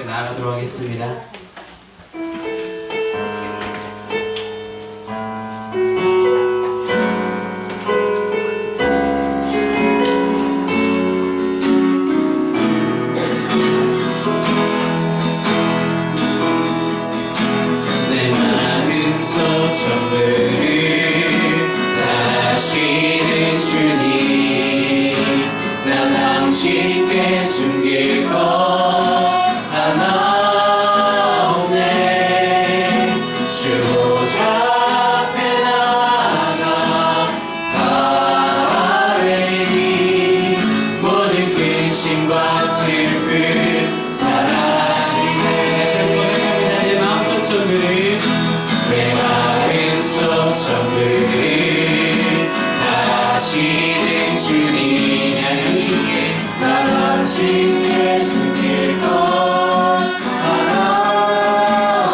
나아가도록 하겠습니다. 내 마음속 전부를 다하시는 주님, 나 당신께 숨길 것 하나 없네. 주 보좌 앞에 나아가 바라리, 모든 근심과 슬픔 사라지네. 내 마음속 전부를 다하시는 주님, 나 당신께 숨길 것 하나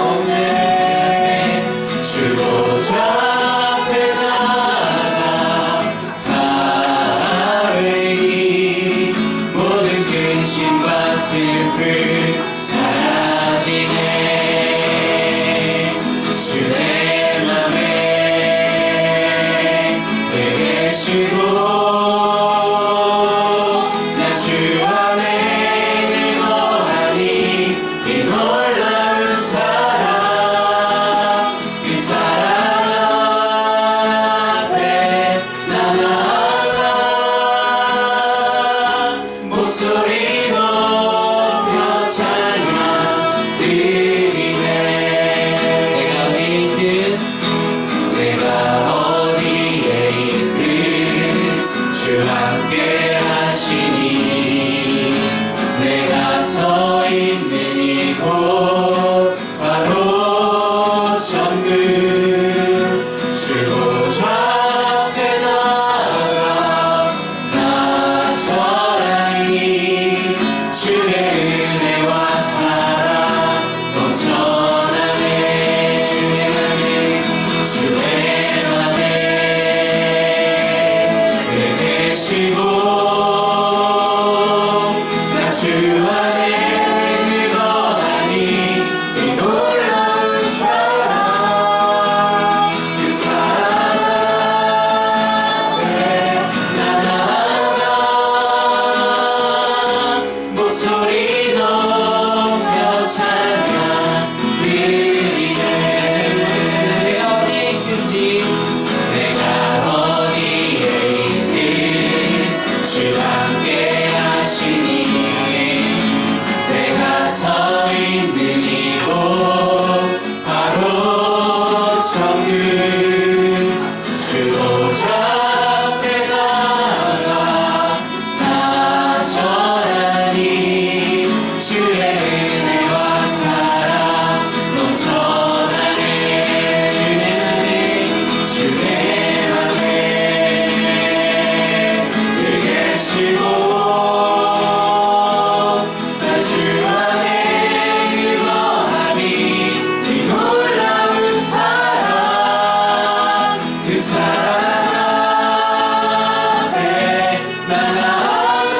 없네. 주 보좌 앞에 나아가 바라리, 모든 근심과 슬픔 사라지네. 주의 맘에 계시고 나 주 안에 늘 거하니 이 놀라운 사랑, 그 사랑 앞에 나 나아가 목소리 높여 찬양 드리네. 내가 어디에 있든 주 함께 하시니, 내가 서 있는 이곳 바로 천국. 주 보좌 앞에 나아가 나서라니, 주의 은혜와 사랑 넘쳐나네. 주의 맘에 계시고 나 주 안에 늘 거하니 이 놀라운 사랑, 그 사랑 앞에 나 나아가 목소리 높여 찬양 드리네. 내가 어디에 있든지 주 함께 하시니, 내가 서 있는 이곳 바로 천국. 주 보좌 앞에 나아가 나서라니, 주의 은혜와 사랑 넘쳐나네. 주의 맘에 계시고 나 주 안에 늘 거하니 이 놀라운 사랑, 그 사랑 앞에 나 나아가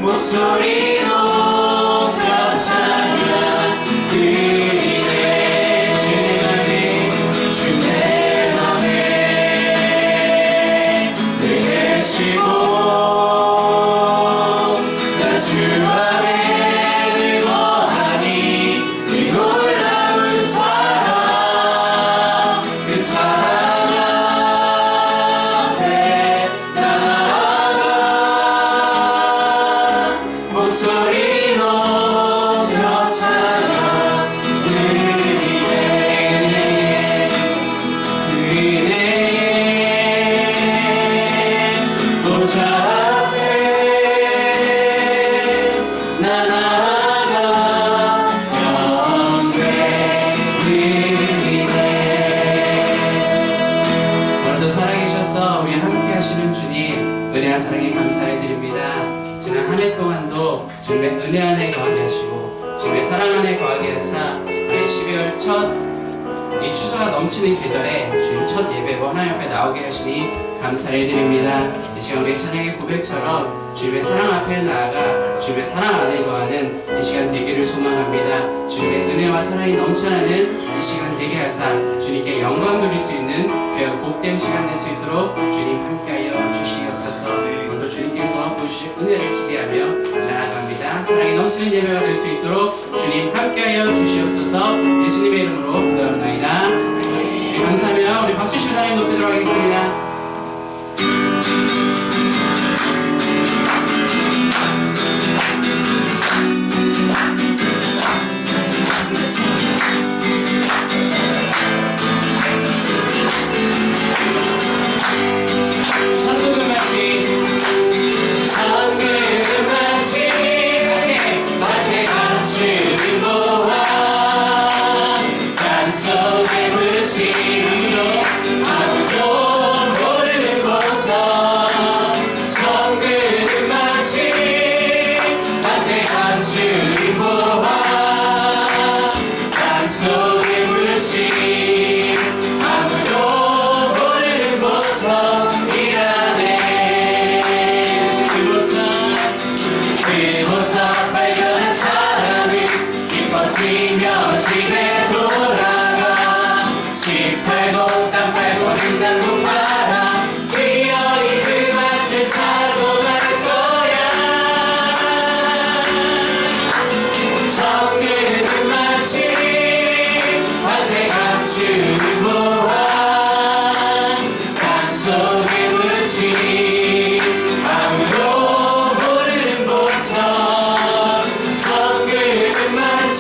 목소리 높여 찬양 드리네. 주의 맘에 계시고 나 주 안에 늘 거하니 이 놀라운 사랑, 그 사랑 앞에 나 나아가 목소리 높여 찬양 드리네. 보좌 앞에 나 나아가 영광 드리네. 오늘도 살아계셔서 우리 함께 하시는 주님, 은혜와 사랑에 감사를 드립니다. 지난 한 해 동안도 주님의 은혜 안에 거하게 하시고 주님의 사랑 안에 거하게 하사 우리 12월 첫 이 추수가 넘치는 계절에 주님 첫 예배로 하나님 앞에 나오게 하시니 감사를 드립니다. 이 시간 우리 찬양의 고백처럼 주님의 사랑 앞에 나아가 주님의 사랑 안에 거하는 이 시간 되기를 소망합니다. 주님의 은혜와 사랑이 넘쳐나는 이 시간 되게 하사 주님께 영광 돌릴 수 있는 귀한 복된 시간 될 수 있도록 주님 함께하여 주시옵소서. 오늘도 주님께서 보실 은혜를 기대하며 나아갑니다. 사랑이 넘치는 예배가 될 수 있도록 주님 함께하여 주시옵소서. 예수님의 이름으로 기도합나이다. 네, 감사하며 우리 박수 치며 하나님 높이도록 하겠습니다. 천국은 마치 낮에 감추는 보화 땅속에 묻힌 아무도 모르는 보석 천국은 마치 낮에 감추는 보화 땅속에 묻힌 아무도 모르는 보석이라네. 그 보석 발견한 사람은 기뻐 뛰며 집에 돌아가 집 팔고 땅 팔고 냉장고 팔아 뛰어이 그 밭을 사고 말 거야. 정글은 마치 화재 감추는 보화 땅속에 묻힌 아무도 모르는 보석 정글은 마치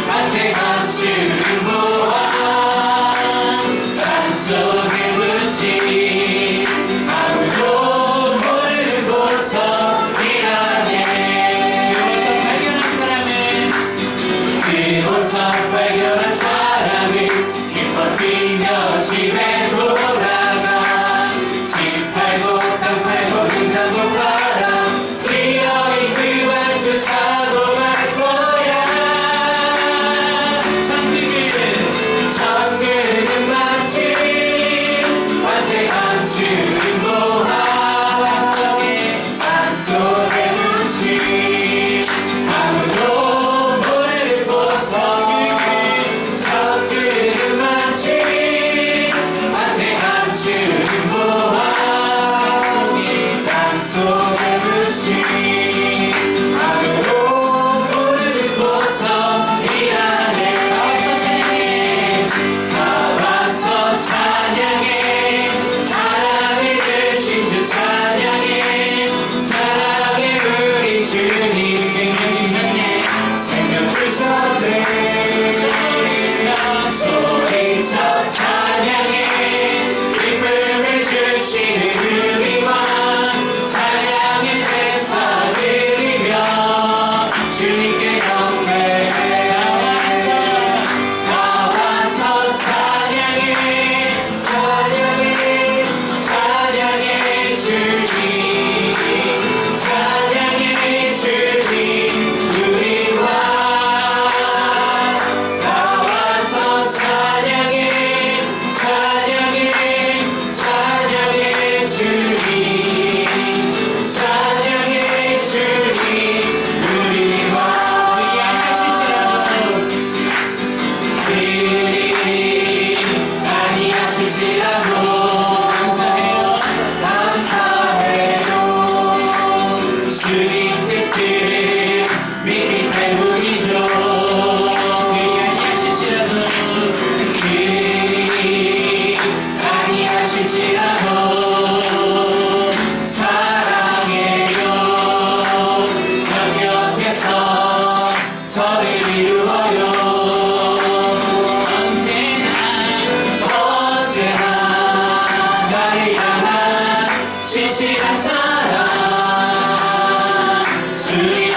화재 감추는 보화 땅속에 묻힌 아무도 모르는 보석이라네. 그 보석 발견한 사람은 기뻐 뛰며 집에 돌아가 집 팔고 땅 팔고 냉장고 팔아 뛰어이 그 밭을 사고 말 거야. 천국은 마치 화재 감추는 보화 땅속에 묻힌 아무도 모르는 보석 천국은 마치 화재 감추는 보화 땅속에 묻힌 아무도 모르는 보석이라네. 나와서 찬양해 사랑해 주신 주 찬양해 사랑해 우리 주님 생명 주셨네. 소리쳐 찬양해 기쁨을 주시는 우리와 찬양의 제사 드리며 주님께 경배해. 나와서 찬양해 찬양해 찬양해 주님 찬양해 주님 우리와 나와서 찬양해 찬양해 찬양해 주님 찬양해 주님 우리와 그리 아니하실지라도 감사해요 주님 뜻을 믿기 때문이죠. 그리 아니하실지라도 사랑해요 협력해서 선을 이루어요. 언제나 나를 향한 진실한 사랑 주님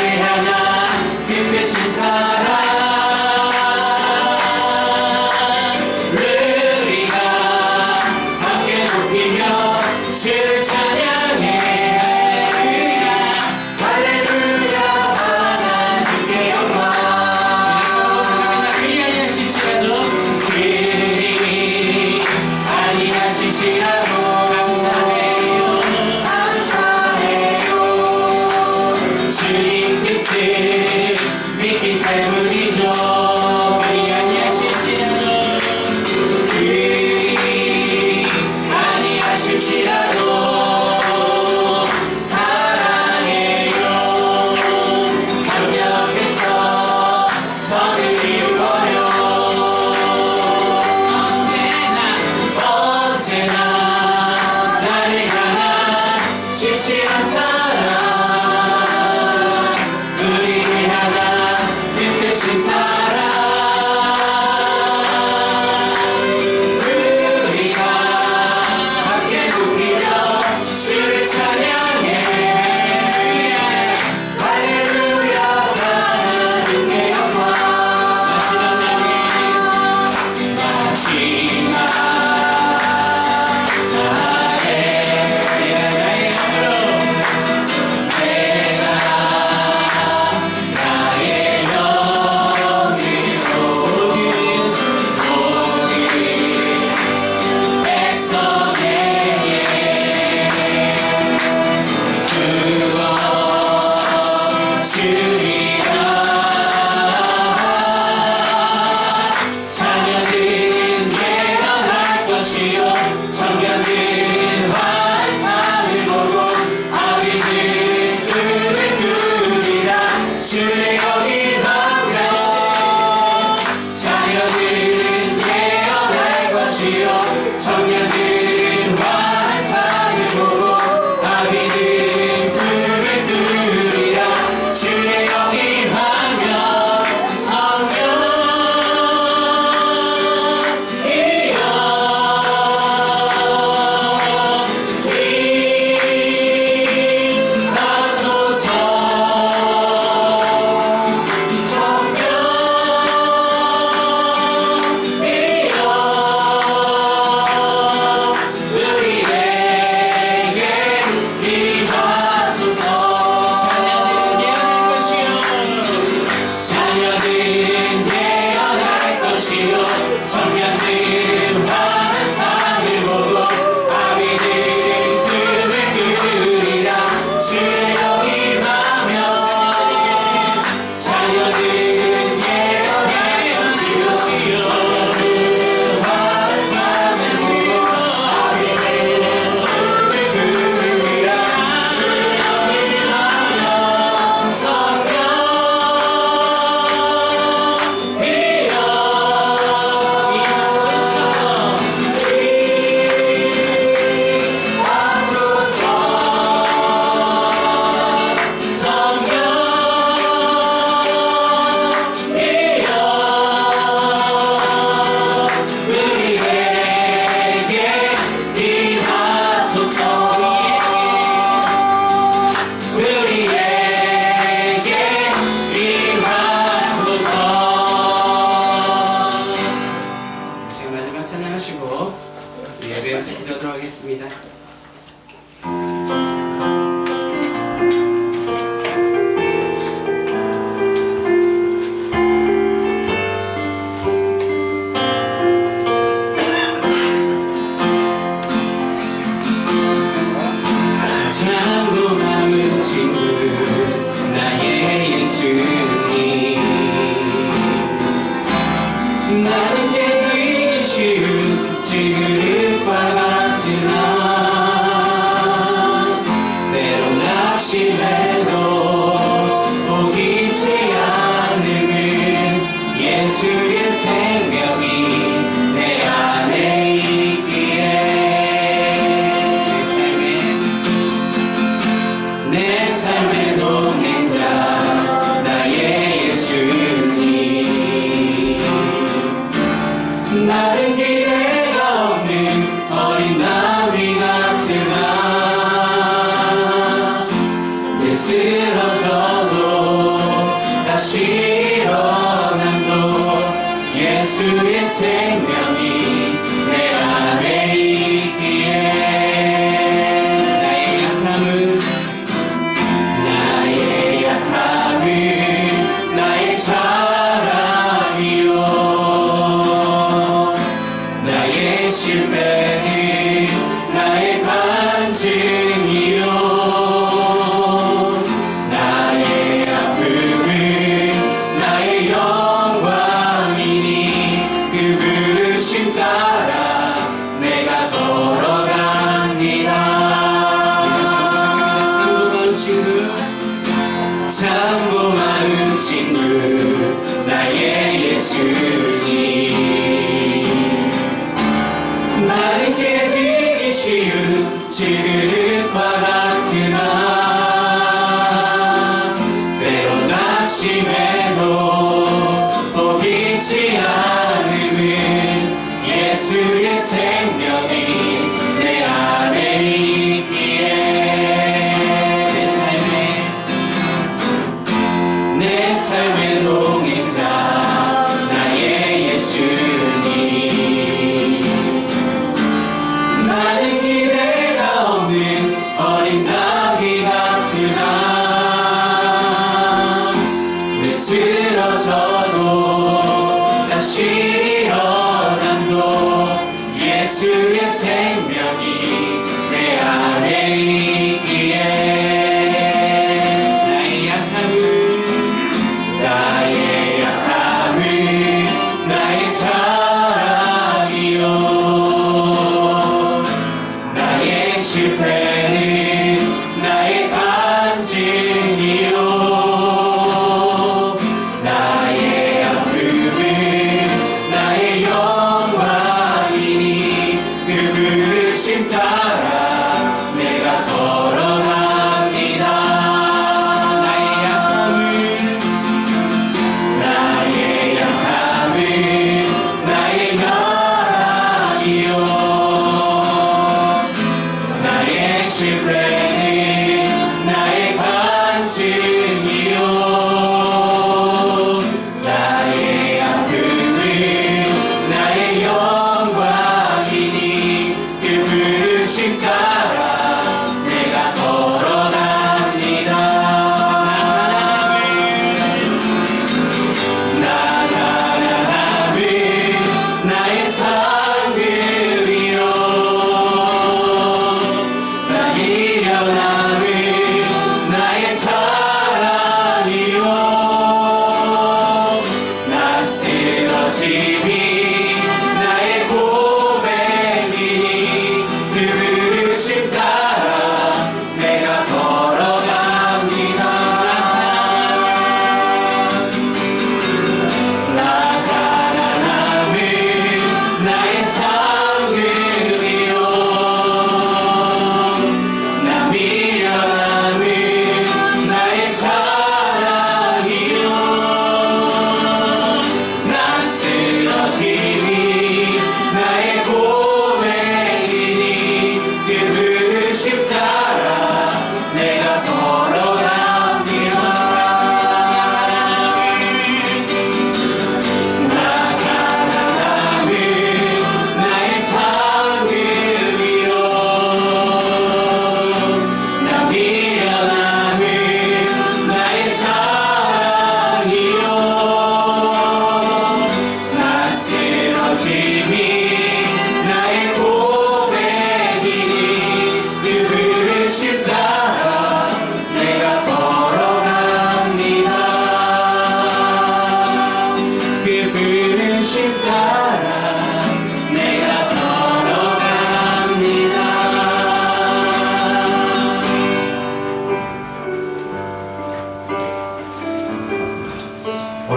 주의 여긴 왕자 자녀들은 예언할 것이요 청년들은 환상을 보고 다윗은 꿈을 꾸리라 주의 여긴 하며 청년들은 환상을 보고 아비들은 꿈을 꾸리라 주의 여긴 하며 자녀들은 예언할 것이요 청년들은 환상을 보고 아비들은 꿈을 꾸리라 주의 여긴 하며 성령 지금 마지막 찬양하시고 예배에서 기도하도록 하겠습니다. 참고 마음 친구 나의 예수님 나는 깨지기 쉬운 질그릇과 같으나 때론 낙심해도 포기치 않음은 예수의 생명이 내 안에 있기에 내 삶의 동행자 나의 예수님 나는 기대가 없는 어린 나비 같으나 늘 쓰러져도 다시 일어남도 예수의 생명이 내 안에 있기에 나의 사랑이요 나의 실패는 나의 간증이요 나의 아픔은 나의 영광이니 그 부르심 따라 내가 걸어갑니다. 참고 마음 친구 나의 예수님 나는 깨지기 쉬운 질그릇과 같으나 때론 낙심해도 포기치 않음은 예수의 생명이 내 안에 있기에 내 삶의 동행자 나의 예수님 나는 기대가 없는 어린 나비 같으나 늘 쓰러져도 다시 일어남도 예수의 생명이 내 안에 있기에 나의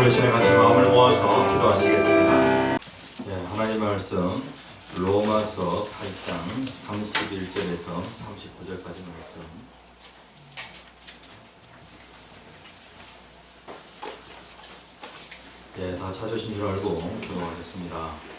우리 시간에 같이 마음을 모아서 기도하시겠습니다. 하나님의 말씀 로마서 8장 31절에서 39절까지 말씀. 다 찾으신 줄 알고 기도하겠습니다.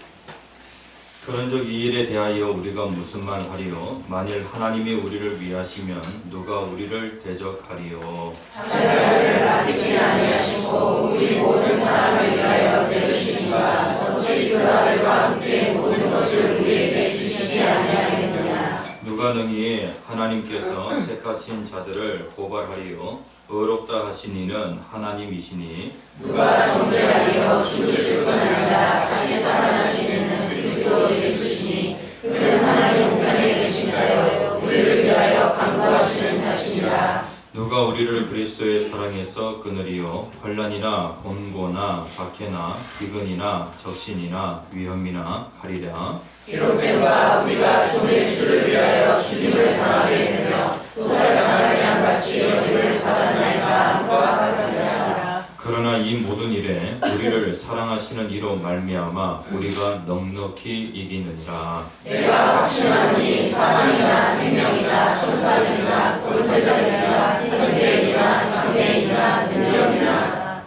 그런즉 이 일에 대하여 우리가 무슨 말 하리요? 만일 하나님이 우리를 위하시면 누가 우리를 대적하리요? 자녀를 아끼지 아니하시고 우리 모든 사람을 위하여 대주시니가 어찌 그 아들과 함께 모든 것을 우리에게 주시지 아니하겠느냐. 누가 능히 하나님께서 택하신 자들을 고발하리요? 의롭다 하신 이는 하나님이시니 누가 정죄하리요. 죽으실 뿐 아니라 자기 살아나신 이는 그리스도에게 주시니 그는 하나님 우편에 계신 자요 우리를 위하여 간구하시는 자시니라. 누가 우리를 그리스도의 사랑에서 끊으리요? 환난이나 곤고나 박해나 기근이나 적신이나 위험이나 칼이라. 기록된 바 우리가 종일 주를 위하여 죽임을 당하게 되며 또 살아나갈 양같이 연임을 받았나이다 함과 같으리라. 그러나 이 모든 일에 우리를 사랑하시는 이로 말미암아 우리가 넉넉히 이기느니라. 내가 확신하노니 사망이나 생명이나 천사들이나 권세자들이나 현재이나 장래이나 능력이나.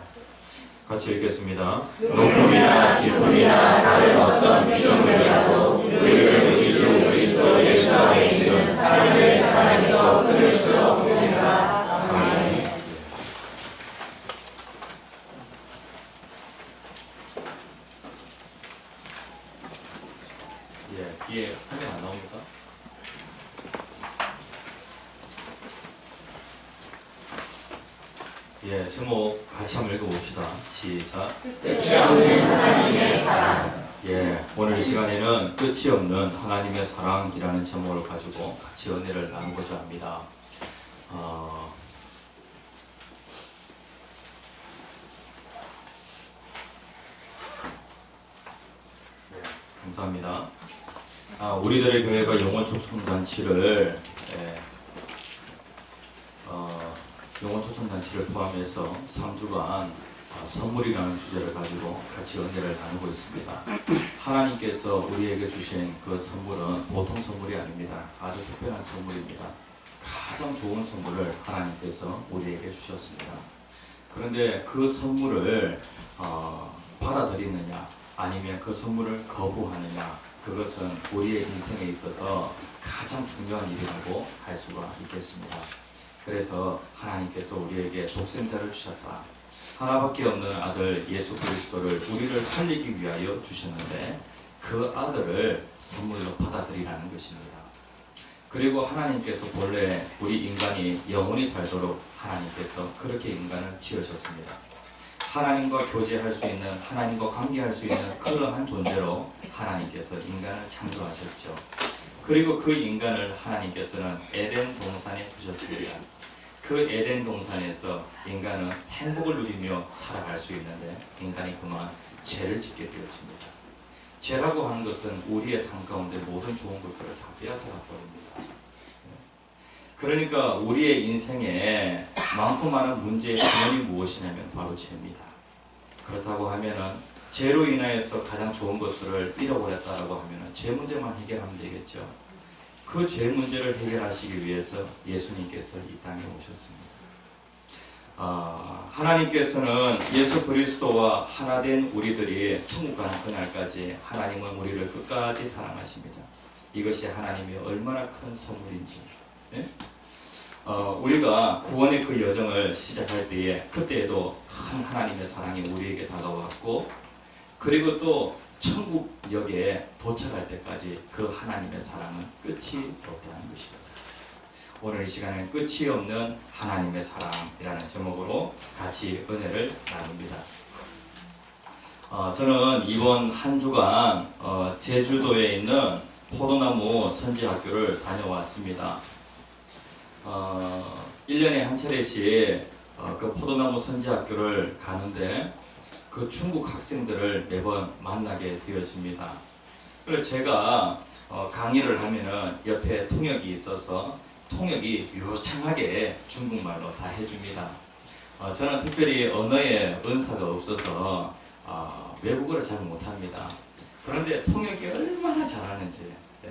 같이 읽겠습니다. 높음이나 깊음이나 다른 어떤 피조물이라도 우리를 우리 주 그리스도 예수 안에 있는 하나님의 사랑에서 끊을 수 없으리라. 아멘. 뒤에 화면 안 나옵니까? 제목 같이 한번 읽어봅시다. 시작. 끝이 없는 하나님의 사랑. 오늘 이 시간에는 끝이 없는 하나님의 사랑이라는 제목을 가지고 같이 은혜를 나누고자 합니다. 감사합니다. 우리들의 교회가 영혼 초청 잔치를 영혼 초청 잔치를 포함해서 3주간 선물이라는 주제를 가지고 같이 은혜를 나누고 있습니다. 하나님께서 우리에게 주신 그 선물은 보통 선물이 아닙니다. 아주 특별한 선물입니다. 가장 좋은 선물을 하나님께서 우리에게 주셨습니다. 그런데 그 선물을 받아들이느냐 아니면 그 선물을 거부하느냐, 그것은 우리의 인생에 있어서 가장 중요한 일이라고 할 수가 있겠습니다. 그래서 하나님께서 우리에게 독생자를 주셨다. 하나밖에 없는 아들 예수 그리스도를 우리를 살리기 위하여 주셨는데 그 아들을 선물로 받아들이라는 것입니다. 그리고 하나님께서 본래 우리 인간이 영원히 살도록 하나님께서 그렇게 인간을 지으셨습니다. 하나님과 교제할 수 있는, 하나님과 관계할 수 있는 그러한 존재로 하나님께서 인간을 창조하셨죠. 그리고 그 인간을 하나님께서는 에덴 동산에 두셨습니다. 그 에덴 동산에서 인간은 행복을 누리며 살아갈 수 있는데 인간이 그만 죄를 짓게 되어집니다. 죄라고 하는 것은 우리의 삶 가운데 모든 좋은 것들을 다 빼앗아가 버립니다. 그러니까 우리의 인생에 많고 많은 문제의 근원이 무엇이냐면 바로 죄입니다. 그렇다고 하면은 죄로 인하여서 가장 좋은 것들을 잃어버렸다라고 하면은 죄 문제만 해결하면 되겠죠. 그 죄 문제를 해결하시기 위해서 예수님께서 이 땅에 오셨습니다. 하나님께서는 예수 그리스도와 하나 된 우리들이 천국 가는 그날까지 하나님은 우리를 끝까지 사랑하십니다. 이것이 하나님이 얼마나 큰 선물인지. 우리가 구원의 그 여정을 시작할 때에 그때에도 큰 하나님의 사랑이 우리에게 다가왔고, 그리고 또 천국역에 도착할 때까지 그 하나님의 사랑은 끝이 없다는 것입니다. 오늘 이 시간은 끝이 없는 하나님의 사랑이라는 제목으로 같이 은혜를 나눕니다. 저는 이번 한 주간 제주도에 있는 포도나무 선지학교를 다녀왔습니다. 1년에 한 차례씩 그 포도나무 선지학교를 가는데 그 중국 학생들을 매번 만나게 되어집니다. 그래서 제가 강의를 하면은 옆에 통역이 있어서 통역이 유창하게 중국말로 다 해줍니다. 저는 특별히 언어에 은사가 없어서 외국어를 잘 못합니다. 그런데 통역이 얼마나 잘하는지, 네.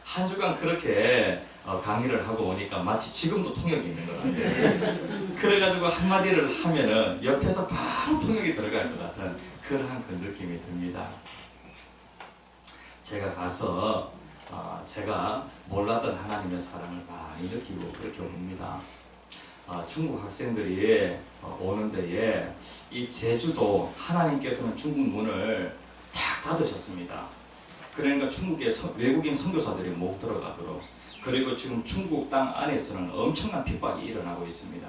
한 주간 그렇게 강의를 하고 오니까 마치 지금도 통역이 있는 것 같아요. 그래가지고 한마디를 하면은 옆에서 바로 통역이 들어갈 것 같은 그러한 그 느낌이 듭니다. 제가 가서 제가 몰랐던 하나님의 사랑을 많이 느끼고 그렇게 옵니다. 중국 학생들이 오는 데에 이 제주도 하나님께서는 중국 문을 탁 닫으셨습니다. 그러니까 중국에 외국인 선교사들이 못 들어가도록. 그리고 지금 중국 땅 안에서는 엄청난 핍박이 일어나고 있습니다.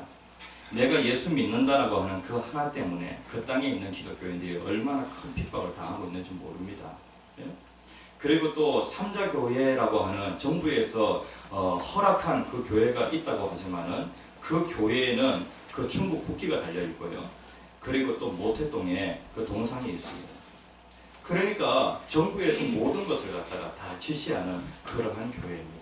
내가 예수 믿는다라고 하는 그 하나 때문에 그 땅에 있는 기독교인들이 얼마나 큰 핍박을 당하고 있는지 모릅니다. 예? 그리고 또 삼자교회라고 하는 정부에서 허락한 그 교회가 있다고 하지만은 그 교회에는 그 중국 국기가 달려 있고요. 그리고 또 모태동에 그 동상이 있습니다. 그러니까 정부에서 모든 것을 갖다가 다 지시하는 그러한 교회입니다.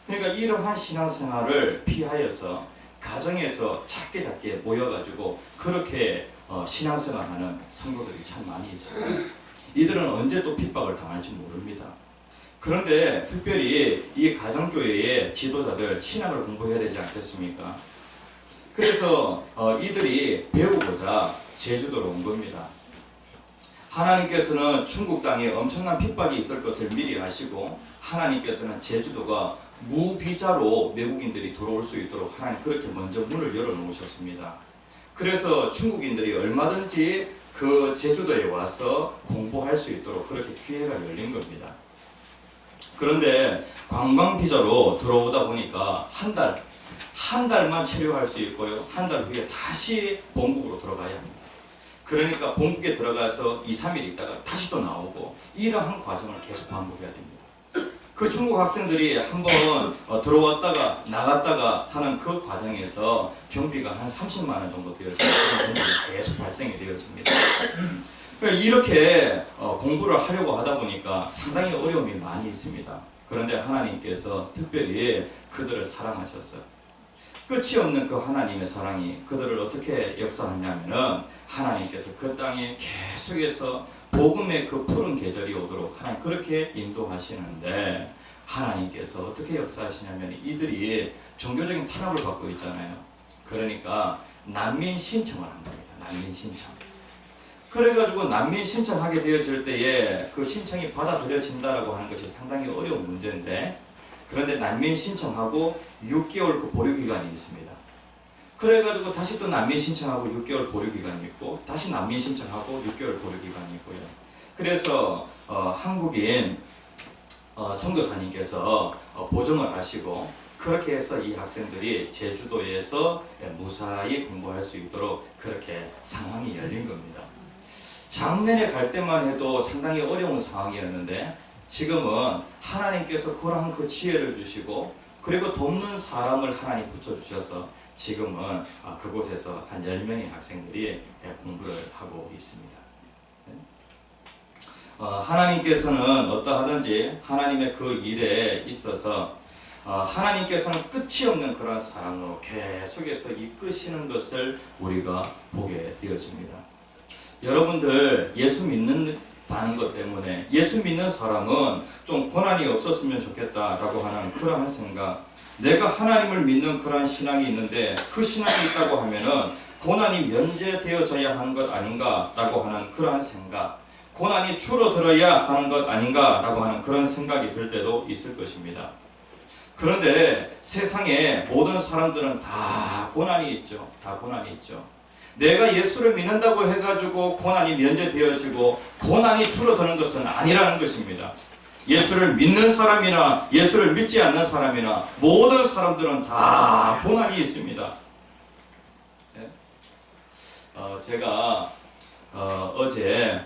그러니까 이러한 신앙생활을 피하여서 가정에서 작게 모여가지고 그렇게 신앙생활하는 성도들이 참 많이 있습니다. 이들은 언제 또 핍박을 당할지 모릅니다. 그런데 특별히 이 가정교회의 지도자들 신학을 공부해야 되지 않겠습니까? 그래서 이들이 배우고자 제주도로 온 겁니다. 하나님께서는 중국 땅에 엄청난 핍박이 있을 것을 미리 아시고 하나님께서는 제주도가 무비자로 외국인들이 들어올 수 있도록 하나님 그렇게 먼저 문을 열어놓으셨습니다. 그래서 중국인들이 얼마든지 그 제주도에 와서 공부할 수 있도록 그렇게 기회가 열린 겁니다. 그런데 관광비자로 들어오다 보니까 한 달만 체류할 수 있고요. 한 달 후에 다시 본국으로 들어가야 합니다. 그러니까 본국에 들어가서 2, 3일 있다가 다시 또 나오고 이러한 과정을 계속 반복해야 됩니다. 그 중국 학생들이 한번 들어왔다가 나갔다가 하는 그 과정에서 경비가 한 30만 원 정도 되어서 계속 발생이 되었습니다. 이렇게 공부를 하려고 하다 보니까 상당히 어려움이 많이 있습니다. 그런데 하나님께서 특별히 그들을 사랑하셨어요. 끝이 없는 그 하나님의 사랑이 그들을 어떻게 역사하냐면은 하나님께서 그 땅에 계속해서 복음의 그 푸른 계절이 오도록 하나님 그렇게 인도하시는데 하나님께서 어떻게 역사하시냐면 이들이 종교적인 탄압을 받고 있잖아요. 그러니까 난민 신청을 한 겁니다. 난민 신청. 그래가지고 난민 신청하게 되어질 때에 그 신청이 받아들여진다라고 하는 것이 상당히 어려운 문제인데 그런데 난민 신청하고 6개월 그 보류 기간이 있습니다. 그래가지고 다시 또 난민 신청하고 6개월 보류 기간이 있고 다시 난민 신청하고 6개월 보류 기간이 있고요. 그래서 한국인 선교사님께서 보정을 하시고 그렇게 해서 이 학생들이 제주도에서 무사히 공부할 수 있도록 그렇게 상황이 열린 겁니다. 작년에 갈 때만 해도 상당히 어려운 상황이었는데 지금은 하나님께서 그러한 그 지혜를 주시고 그리고 돕는 사람을 하나님 붙여주셔서 지금은 그곳에서 한 10명의 학생들이 공부를 하고 있습니다. 하나님께서는 어떠하든지 하나님의 그 일에 있어서 하나님께서는 끝이 없는 그런 사랑으로 계속해서 이끄시는 것을 우리가 보게 되어집니다. 여러분들 예수 믿는다는 것 때문에 예수 믿는 사람은 좀 고난이 없었으면 좋겠다라고 하는 그러한 생각, 내가 하나님을 믿는 그러한 신앙이 있는데 그 신앙이 있다고 하면은 고난이 면제되어져야 하는 것 아닌가라고 하는 그러한 생각, 고난이 줄어들어야 하는 것 아닌가라고 하는 그런 생각이 들 때도 있을 것입니다. 그런데 세상에 모든 사람들은 다 고난이 있죠. 다 고난이 있죠. 내가 예수를 믿는다고 해가지고 고난이 면제되어지고 고난이 줄어드는 것은 아니라는 것입니다. 예수를 믿는 사람이나 예수를 믿지 않는 사람이나 모든 사람들은 다 고난이 있습니다. 네? 제가 어제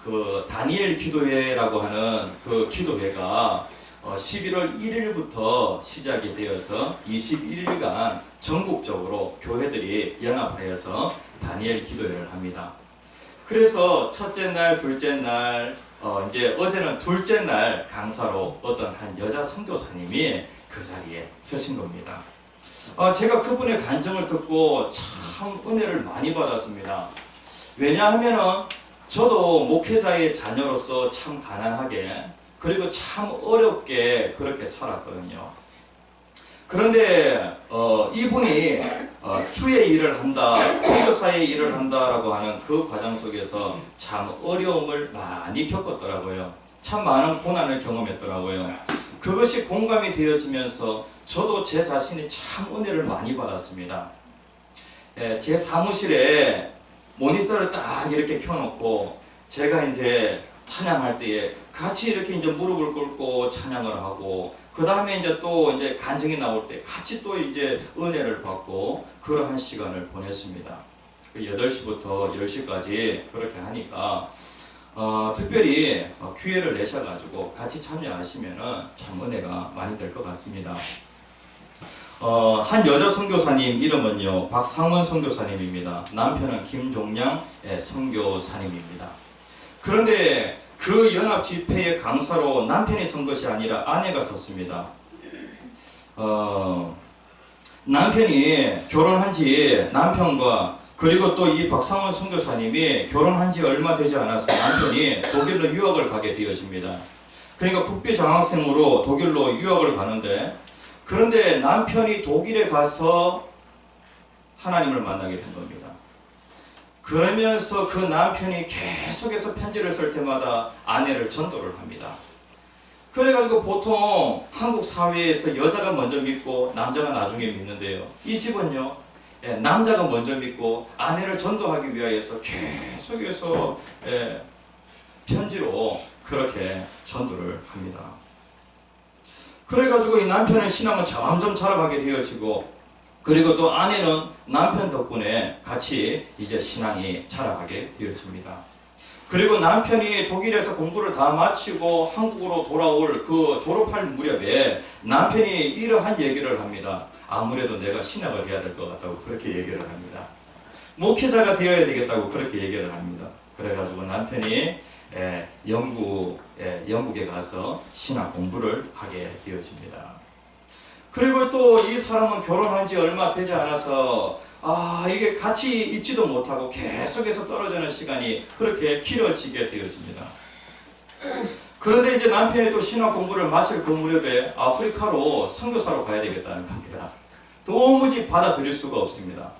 그 다니엘 기도회라고 하는 그 기도회가 11월 1일부터 시작이 되어서 21일간 전국적으로 교회들이 연합하여서 다니엘 기도회를 합니다. 그래서 첫째 날, 둘째 날, 이제 어제는 둘째 날 강사로 어떤 한 여자 선교사님이 그 자리에 서신 겁니다. 제가 그분의 간증을 듣고 참 은혜를 많이 받았습니다. 왜냐하면은 저도 목회자의 자녀로서 참 가난하게 그리고 참 어렵게 그렇게 살았거든요. 그런데 이분이 주의 일을 한다, 선교사의 일을 한다라고 하는 그 과정 속에서 참 어려움을 많이 겪었더라고요. 참 많은 고난을 경험했더라고요. 그것이 공감이 되어지면서 저도 제 자신이 참 은혜를 많이 받았습니다. 제 사무실에 모니터를 딱 이렇게 켜놓고 제가 이제 찬양할 때에 같이 이렇게 이제 무릎을 꿇고 찬양을 하고 그 다음에 이제 또 이제 간증이 나올 때 같이 또 이제 은혜를 받고 그러한 시간을 보냈습니다. 8시부터 10시까지 그렇게 하니까 특별히 기회를 내셔가지고 같이 참여하시면은 참 은혜가 많이 될 것 같습니다. 한 여자 선교사님 이름은요 박상원 선교사님입니다. 남편은 김종량 선교사님입니다. 그런데 그 연합 집회의 강사로 남편이 선 것이 아니라 아내가 섰습니다. 남편이 결혼한 지 남편과 그리고 또 이 박상원 선교사님이 결혼한 지 얼마 되지 않아서 남편이 독일로 유학을 가게 되어집니다. 그러니까 국비 장학생으로 독일로 유학을 가는데 그런데 남편이 독일에 가서 하나님을 만나게 된 겁니다. 그러면서 그 남편이 계속해서 편지를 쓸 때마다 아내를 전도를 합니다. 그래가지고 보통 한국 사회에서 여자가 먼저 믿고 남자가 나중에 믿는데요. 이 집은요, 남자가 먼저 믿고 아내를 전도하기 위하여서 계속해서 편지로 그렇게 전도를 합니다. 그래가지고 이 남편의 신앙은 점점 자라가게 되어지고 그리고 또 아내는 남편 덕분에 같이 이제 신앙이 자라가게 되어집니다. 그리고 남편이 독일에서 공부를 다 마치고 한국으로 돌아올 그 졸업할 무렵에 남편이 이러한 얘기를 합니다. 아무래도 내가 신학을 해야 될 것 같다고 그렇게 얘기를 합니다. 목회자가 되어야 되겠다고 그렇게 얘기를 합니다. 그래가지고 남편이 영국에 가서 신학 공부를 하게 되어집니다. 그리고 또 이 사람은 결혼한 지 얼마 되지 않아서 이게 같이 있지도 못하고 계속해서 떨어지는 시간이 그렇게 길어지게 되어집니다. 그런데 이제 남편이 또 신학 공부를 마칠 그 무렵에 아프리카로 선교사로 가야 되겠다는 겁니다. 도무지 받아들일 수가 없습니다.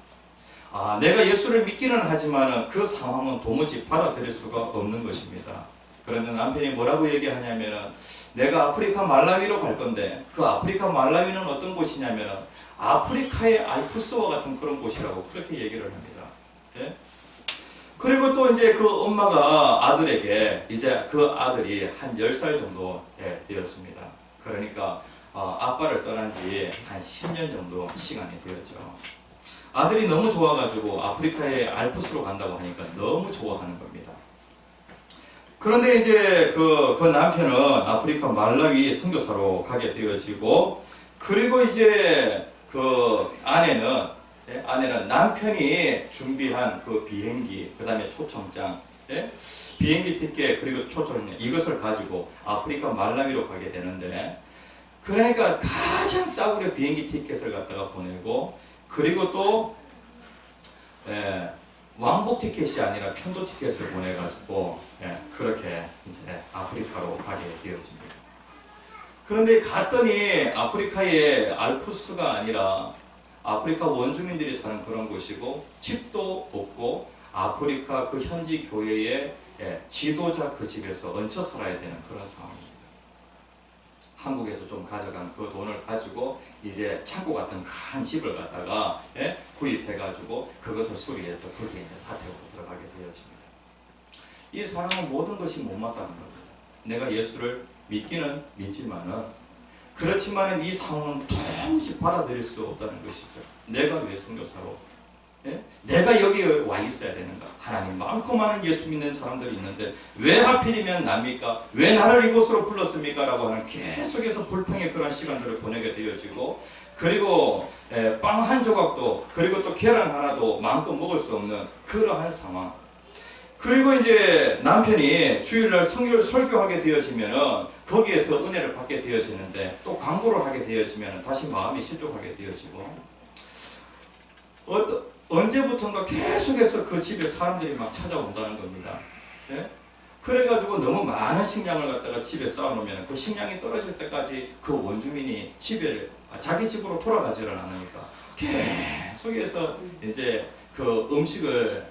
내가 예수를 믿기는 하지만 그 상황은 도무지 받아들일 수가 없는 것입니다. 그런데 남편이 뭐라고 얘기하냐면 내가 아프리카 말라위로 갈 건데 그 아프리카 말라위는 어떤 곳이냐면 아프리카의 알프스와 같은 그런 곳이라고 그렇게 얘기를 합니다. 예? 그리고 또 이제 그 엄마가 아들에게 이제 그 아들이 한 10살 정도 되었습니다. 그러니까 아빠를 떠난 지 한 10년 정도 시간이 되었죠. 아들이 너무 좋아가지고 아프리카의 알프스로 간다고 하니까 너무 좋아하는 겁니다. 그런데 이제 그 남편은 아프리카 말라위 선교사로 가게 되어지고 그리고 이제 그 아내는 남편이 준비한 그 비행기 그 다음에 초청장 비행기 티켓 그리고 초청장 이것을 가지고 아프리카 말라위로 가게 되는데 그러니까 가장 싸구려 비행기 티켓을 갖다가 보내고 그리고 또 왕복 티켓이 아니라 편도 티켓을 보내가지고 그렇게 이제 아프리카로 가게 되었습니다. 그런데 갔더니 아프리카의 알프스가 아니라 아프리카 원주민들이 사는 그런 곳이고 집도 없고 아프리카 그 현지 교회의 지도자 그 집에서 얹혀 살아야 되는 그런 상황입니다. 한국에서 좀 가져간 그 돈을 가지고 이제 창고 같은 큰 집을 갖다가 구입해가지고 그것을 수리해서 거기에 이제 사택으로 들어가게 되어집니다. 이 사람은 모든 것이 못마땅한 겁니다. 내가 예수를 믿기는 믿지만은 그렇지만은 이 상황은 도무지 받아들일 수 없다는 것이죠. 내가 왜 선교사로? 내가 여기에 와 있어야 되는가? 하나님 많고 많은 예수 믿는 사람들이 있는데 왜 하필이면 납니까? 왜 나를 이곳으로 불렀습니까? 라고 하는 계속해서 불평의 그런 시간들을 보내게 되어지고 그리고 빵 한 조각도 그리고 또 계란 하나도 마음껏 먹을 수 없는 그러한 상황. 그리고 이제 남편이 주일날 설교하게 되어지면은 거기에서 은혜를 받게 되어지는데 또 광고를 하게 되어지면은 다시 마음이 실족하게 되어지고 언제부턴가 계속해서 그 집에 사람들이 막 찾아온다는 겁니다. 예? 그래가지고 너무 많은 식량을 갖다가 집에 쌓아놓으면 그 식량이 떨어질 때까지 그 원주민이 자기 집으로 돌아가지를 않으니까 계속해서 이제 그 음식을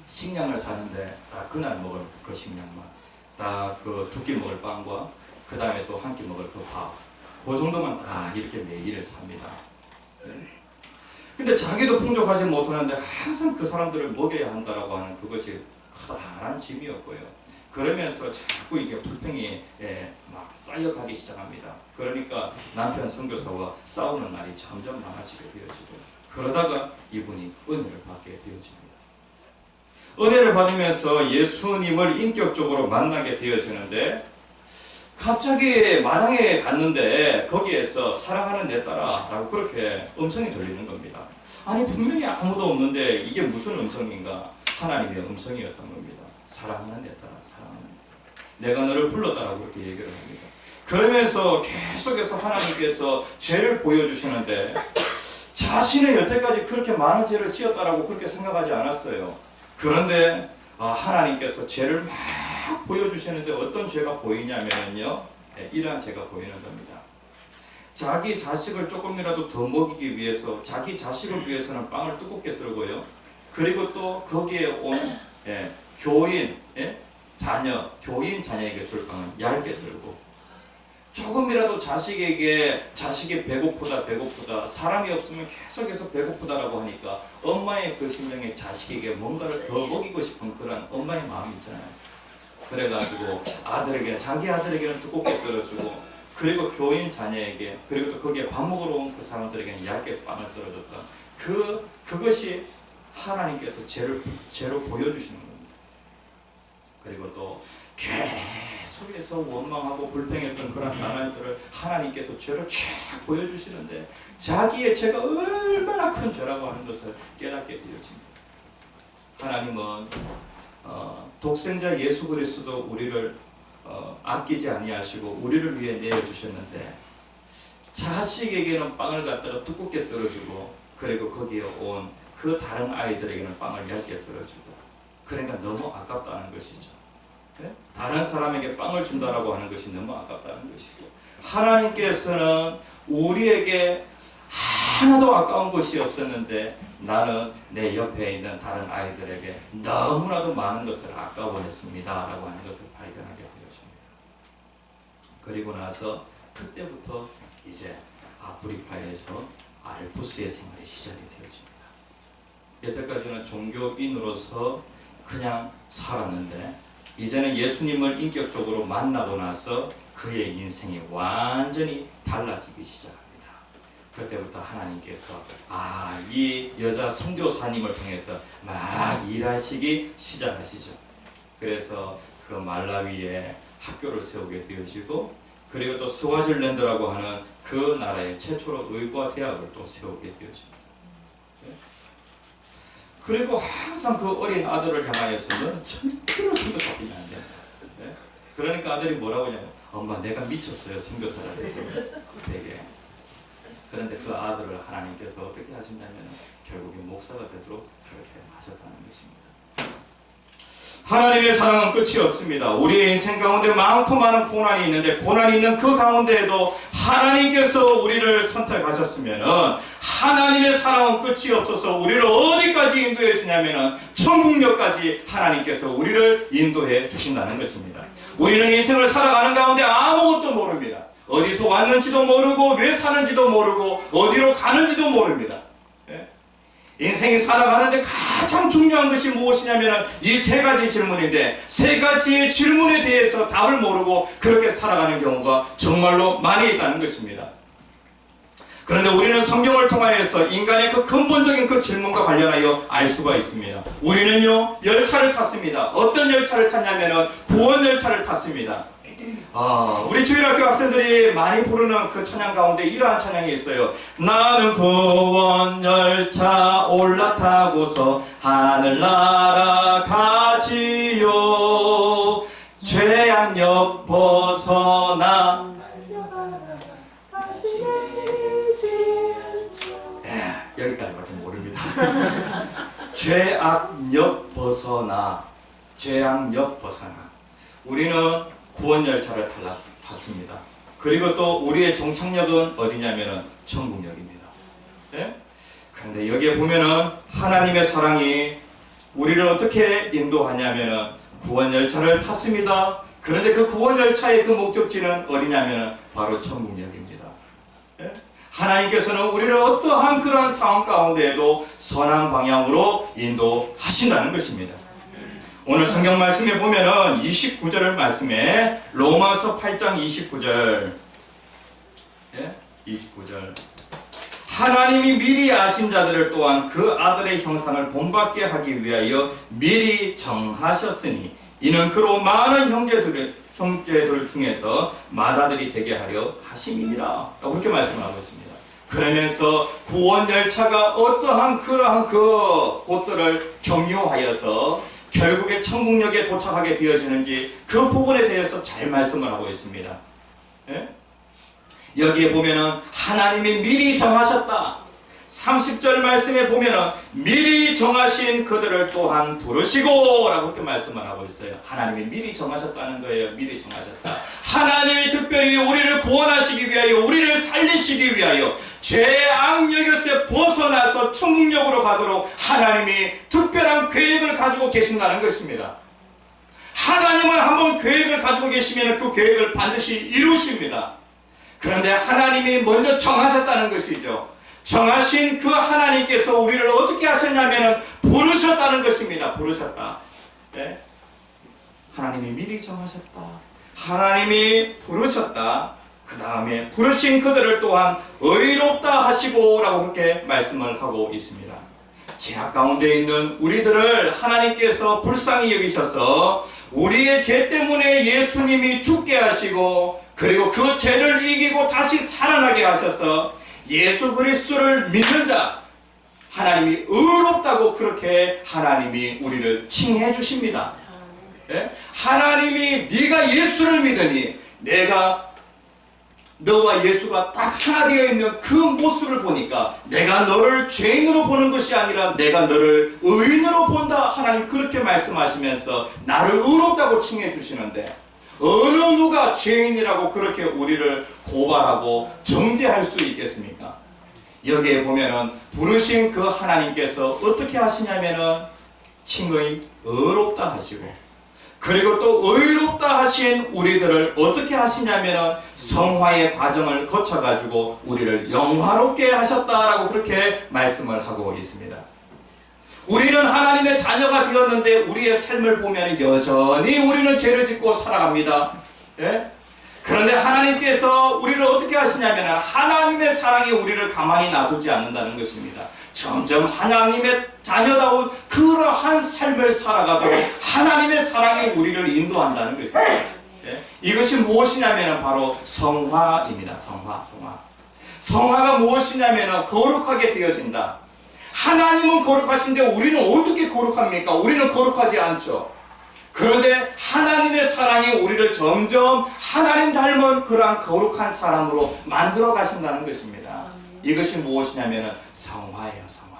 식량을 사는데 딱 그날 먹을 그 식량만 딱 그 두 끼 먹을 빵과 그 다음에 또 한 끼 먹을 그 밥 그 정도만 딱 이렇게 매일 삽니다. 근데 자기도 풍족하지 못하는데 항상 그 사람들을 먹여야 한다라고 하는 그것이 커다란 짐이었고요. 그러면서 자꾸 이게 불평이 막 쌓여가기 시작합니다. 그러니까 남편 선교사와 싸우는 날이 점점 많아지게 되어지고 그러다가 이분이 은혜를 받게 되어집니다. 은혜를 받으면서 예수님을 인격적으로 만나게 되어지는데 갑자기 마당에 갔는데 거기에서 사랑하는 내 딸아 라고 그렇게 음성이 들리는 겁니다. 아니 분명히 아무도 없는데 이게 무슨 음성인가? 하나님의 음성이었던 겁니다. 사랑하는 내 딸아, 사랑하는 내가 너를 불렀다라고 그렇게 얘기를 합니다. 그러면서 계속해서 하나님께서 죄를 보여주시는데 자신은 여태까지 그렇게 많은 죄를 지었다라고 그렇게 생각하지 않았어요. 그런데 하나님께서 죄를 막 보여주시는데 어떤 죄가 보이냐면요, 이러한 죄가 보이는 겁니다. 자기 자식을 조금이라도 더 먹이기 위해서 자기 자식을 위해서는 빵을 두껍게 썰고요. 그리고 또 거기에 온 교인 자녀에게 줄 빵은 얇게 썰고 조금이라도 자식이 배고프다 사람이 없으면 계속해서 배고프다라고 하니까 엄마의 그 심정에 자식에게 뭔가를 더 먹이고 싶은 그런 엄마의 마음이 있잖아요. 그래가지고 자기 아들에게는 두껍게 썰어주고 그리고 교인 자녀에게 그리고 또 거기에 밥 먹으러 온 그 사람들에게는 얇게 빵을 썰어줬던 그것이 하나님께서 죄로 보여주시는 겁니다. 그리고 또 계속해서 원망하고 불평했던 그런 나날들을 하나님께서 죄를 쫙 보여주시는데 자기의 죄가 얼마나 큰 죄라고 하는 것을 깨닫게 되어집니다. 하나님은 독생자 예수 그리스도 우리를 아끼지 아니하시고 우리를 위해 내어주셨는데 자식에게는 빵을 갖다가 두껍게 썰어주고 그리고 거기에 온 그 다른 아이들에게는 빵을 얇게 썰어주고 그러니까 너무 아깝다는 것이죠. 네? 다른 사람에게 빵을 준다라고 하는 것이 너무 아깝다는 것이죠. 하나님께서는 우리에게 하나도 아까운 것이 없었는데 나는 내 옆에 있는 다른 아이들에게 너무나도 많은 것을 아까워했습니다 라고 하는 것을 발견하게 되어집니다. 그리고 나서 그때부터 이제 아프리카에서 알프스의 생활이 시작이 되어집니다. 여태까지는 종교인으로서 그냥 살았는데 이제는 예수님을 인격적으로 만나고 나서 그의 인생이 완전히 달라지기 시작합니다. 그때부터 하나님께서 이 여자 선교사님을 통해서 막 일하시기 시작하시죠. 그래서 그 말라위에 학교를 세우게 되어지고 그리고 또 스와질랜드라고 하는 그 나라의 최초로 의과 대학을 또 세우게 되어집니다. 그리고 항상 그 어린 아들을 향하여서는 절대로 선교사님이 안 된다. 그러니까 아들이 뭐라고 하냐면 엄마 내가 미쳤어요 선교사라고 되게. 그런데 그 아들을 하나님께서 어떻게 하신다면 결국에 목사가 되도록 그렇게 하셨다는 것입니다. 하나님의 사랑은 끝이 없습니다. 우리의 인생 가운데 많고 많은 고난이 있는데 고난이 있는 그 가운데에도 하나님께서 우리를 선택하셨으면 하나님의 사랑은 끝이 없어서 우리를 어디까지 인도해 주냐면 천국역까지 하나님께서 우리를 인도해 주신다는 것입니다. 우리는 인생을 살아가는 가운데 아무것도 모릅니다. 어디서 왔는지도 모르고 왜 사는지도 모르고 어디로 가는지도 모릅니다. 인생이 살아가는데 가장 중요한 것이 무엇이냐면 이 세 가지 질문인데 세 가지의 질문에 대해서 답을 모르고 그렇게 살아가는 경우가 정말로 많이 있다는 것입니다. 그런데 우리는 성경을 통하여서 인간의 그 근본적인 그 질문과 관련하여 알 수가 있습니다. 우리는요 열차를 탔습니다. 어떤 열차를 탔냐면 구원 열차를 탔습니다. 우리 주일학교 학생들이 많이 부르는 그 찬양 가운데 이러한 찬양이 있어요. 나는 구원 열차 올라타고서 하늘 날아가지요. 죄악역 벗어나 여기까지밖에 모릅니다. 죄악역 벗어나 우리는 구원 열차를 탔습니다. 그리고 또 우리의 종착역은 어디냐면은 천국역입니다. 예? 그런데 여기에 보면은 하나님의 사랑이 우리를 어떻게 인도하냐면은 구원 열차를 탔습니다. 그런데 그 구원 열차의 그 목적지는 어디냐면은 바로 천국역입니다. 예? 하나님께서는 우리를 어떠한 그러한 상황 가운데에도 선한 방향으로 인도하신다는 것입니다. 오늘 성경 말씀에 보면은 29절 말씀에 로마서 8장 29절 29절 하나님이 미리 아신 자들을 또한 그 아들의 형상을 본받게 하기 위하여 미리 정하셨으니 이는 그로 많은 형제들 중에서 맏아들이 되게 하려 하심이니라 그렇게 말씀하고 있습니다. 그러면서 구원 열차가 어떠한 그러한 그 곳들을 경유하여서 결국에 천국역에 도착하게 되어지는지 그 부분에 대해서 잘 말씀을 하고 있습니다. 예? 여기에 보면은 하나님이 미리 정하셨다. 30절 말씀에 보면은 미리 정하신 그들을 또한 부르시고 라고 그렇게 말씀을 하고 있어요. 하나님이 미리 정하셨다는 거예요. 미리 정하셨다. 하나님이 특별히 우리를 구원하시기 위하여 우리를 살리시기 위하여 죄악역에서 벗어나서 천국역으로 가도록 하나님이 특별한 계획을 가지고 계신다는 것입니다. 하나님은 한번 계획을 가지고 계시면 그 계획을 반드시 이루십니다. 그런데 하나님이 먼저 정하셨다는 것이죠. 정하신 그 하나님께서 우리를 어떻게 하셨냐면 부르셨다는 것입니다. 부르셨다. 네? 하나님이 미리 정하셨다. 하나님이 부르셨다. 그 다음에 부르신 그들을 또한 의롭다 하시고 라고 그렇게 말씀을 하고 있습니다. 죄악 가운데 있는 우리들을 하나님께서 불쌍히 여기셔서 우리의 죄 때문에 예수님이 죽게 하시고 그리고 그 죄를 이기고 다시 살아나게 하셔서 예수 그리스도를 믿는 자 하나님이 의롭다고 그렇게 하나님이 우리를 칭해 주십니다. 예? 하나님이 네가 예수를 믿으니 내가 너와 예수가 딱 하나 되어 있는 그 모습을 보니까 내가 너를 죄인으로 보는 것이 아니라 내가 너를 의인으로 본다. 하나님 그렇게 말씀하시면서 나를 의롭다고 칭해 주시는데 어느 누가 죄인이라고 그렇게 우리를 고발하고 정죄할 수 있겠습니까? 여기에 보면은 부르신 그 하나님께서 어떻게 하시냐면은 칭의 의롭다 하시고 그리고 또 의롭다 하신 우리들을 어떻게 하시냐면은 성화의 과정을 거쳐가지고 우리를 영화롭게 하셨다라고 그렇게 말씀을 하고 있습니다. 우리는 하나님의 자녀가 되었는데 우리의 삶을 보면 여전히 우리는 죄를 짓고 살아갑니다. 예? 그런데 하나님께서 우리를 어떻게 하시냐면 하나님의 사랑이 우리를 가만히 놔두지 않는다는 것입니다. 점점 하나님의 자녀다운 그러한 삶을 살아가도록 하나님의 사랑이 우리를 인도한다는 것입니다. 예? 이것이 무엇이냐면 바로 성화입니다. 성화가 무엇이냐면 거룩하게 되어진다. 하나님은 거룩하신데 우리는 어떻게 거룩합니까? 우리는 거룩하지 않죠. 그런데 하나님의 사랑이 우리를 점점 하나님 닮은 그러한 거룩한 사람으로 만들어 가신다는 것입니다. 이것이 무엇이냐면 성화예요. 성화.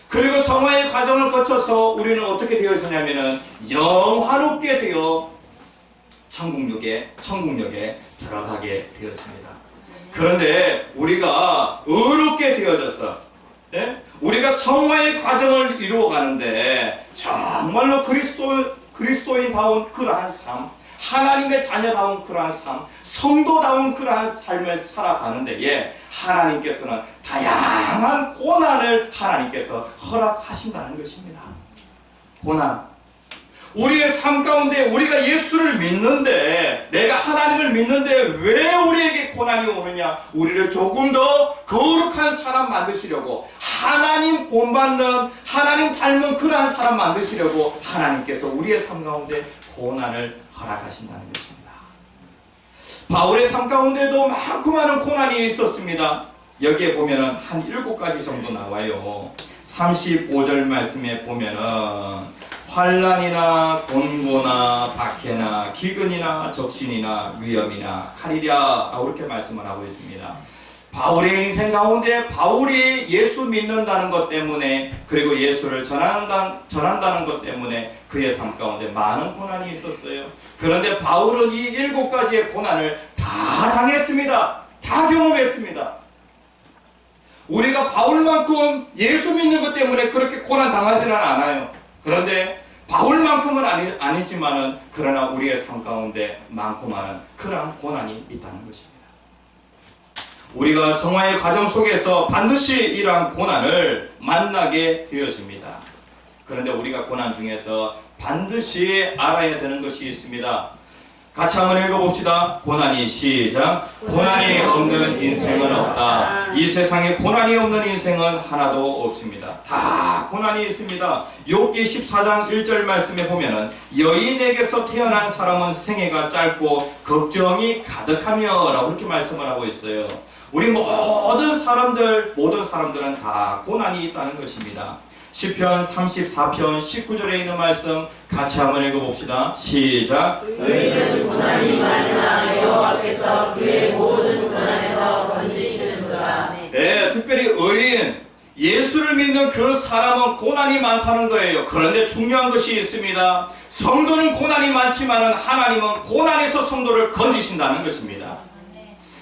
그리고 성화의 과정을 거쳐서 우리는 어떻게 되어지냐면 영화롭게 되어 천국역에 들어가게 되어집니다. 그런데 우리가 의롭게 되어져서 우리가 성화의 과정을 이루어가는데 정말로 그리스도인다운 그러한 삶, 하나님의 자녀다운 그러한 삶, 성도다운 그러한 삶을 살아가는 데에 하나님께서는 다양한 고난을 하나님께서 허락하신다는 것입니다. 고난. 우리의 삶 가운데 우리가 예수를 믿는데 내가 하나님을 믿는데 왜 우리에게 고난이 오느냐? 우리를 조금 더 거룩한 사람 만드시려고 하나님 본받는 하나님 닮은 그러한 사람 만드시려고 하나님께서 우리의 삶 가운데 고난을 허락하신다는 것입니다. 바울의 삶 가운데도 많고 많은 고난이 있었습니다. 여기에 보면은 한 7가지 정도 나와요. 35절 말씀에 보면은 환난이나 곤고나 박해나 기근이나 적신이나 위험이나 칼이랴 이렇게 말씀을 하고 있습니다. 바울의 인생 가운데 바울이 예수 믿는다는 것 때문에, 그리고 예수를 전한다는 것 때문에 그의 삶 가운데 많은 고난이 있었어요. 그런데 바울은 이 7가지의 고난을 다 당했습니다. 다 경험했습니다. 우리가 바울만큼 예수 믿는 것 때문에 그렇게 고난 당하지는 않아요. 그런데 바울만큼은 아니지만은, 그러나 우리의 삶 가운데 많고 많은 그러한 고난이 있다는 것입니다. 우리가 성화의 과정 속에서 반드시 이러한 고난을 만나게 되어집니다. 그런데 우리가 고난 중에서 반드시 알아야 되는 것이 있습니다. 같이 한번 읽어봅시다. 고난이 시작. 고난이 없는 인생은 없다. 이 세상에 고난이 없는 인생은 하나도 없습니다. 다 고난이 있습니다. 욥기 14장 1절 말씀에 보면은 여인에게서 태어난 사람은 생애가 짧고 걱정이 가득하며 라고 그렇게 말씀을 하고 있어요. 우리 모든 사람들은 다 고난이 있다는 것입니다. 시편 34편 19절에 있는 말씀 같이 한번 읽어봅시다. 시작. 의인은 고난이 많으나 여호와 앞에서 그의 모든 고난에서 건지시는도다. 네, 특별히 의인, 예수를 믿는 그 사람은 고난이 많다는 거예요. 그런데 중요한 것이 있습니다. 성도는 고난이 많지만 하나님은 고난에서 성도를 건지신다는 것입니다.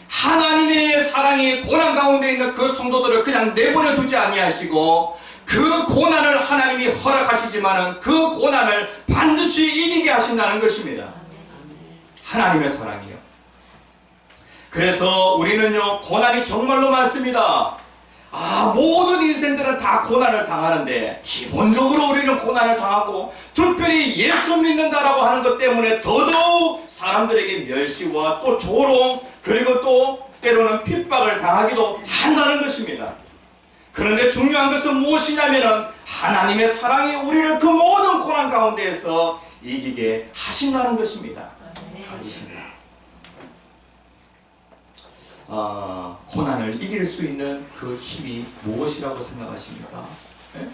하나님의 사랑이 고난 가운데 있는 그 성도들을 그냥 내버려 두지 아니하시고, 그 고난을 하나님이 허락하시지만은 그 고난을 반드시 이기게 하신다는 것입니다. 하나님의 사랑이요. 그래서 우리는요, 고난이 정말로 많습니다. 모든 인생들은 다 고난을 당하는데, 기본적으로 우리는 고난을 당하고, 특별히 예수 믿는다라고 하는 것 때문에 더더욱 사람들에게 멸시와 또 조롱, 그리고 또 때로는 핍박을 당하기도 한다는 것입니다. 그런데 중요한 것은 무엇이냐면은 하나님의 사랑이 우리를 그 모든 고난 가운데에서 이기게 하신다는 것입니다. 가지신다. 고난을 이길 수 있는 그 힘이 무엇이라고 생각하십니까? 예?